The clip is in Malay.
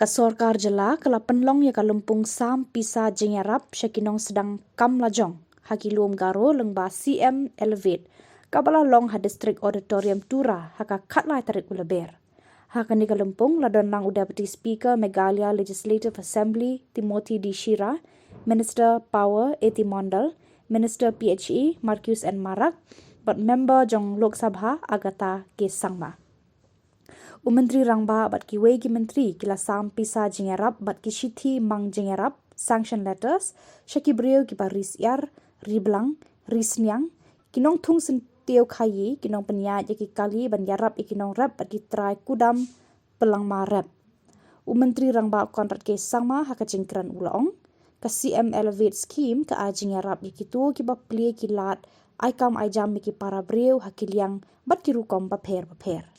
Khuborkhjylla kala penlong ya kalumpung sam Pisa jengarap syakinong sedang kam lajong hakilum garo Lyngba CM Elevate kabala long ha district auditorium tura haka katlai tarik ulaber. Haka ni kalumpung ladon lang Deputy Speaker Meghalaya Legislative Assembly Timothy D. Shira, Minister Power A.T. Mondal, Minister PHE Marcus N. Marak, but member jong Lok Sabha Agata Ke Sangma. Myntri Rangbah bat ki wei ki Myntri kila sam Pisa jengarap bat ki shithi mang jengarap sanction letters syaki breu ki paris yar riblang risnyang kinong thung sen teo khayi kinong penya ki kali ban yarap ikinong rap bat ki try kudam pelang ma rap. Myntri Rangbah kontrat ke sangma haka jengkran ulaong ka CM Elevate scheme ka jengarap ki tu ki ba plie ki lat ai kam ai jam ki para breu hakiliang bat ki rukom ba pher.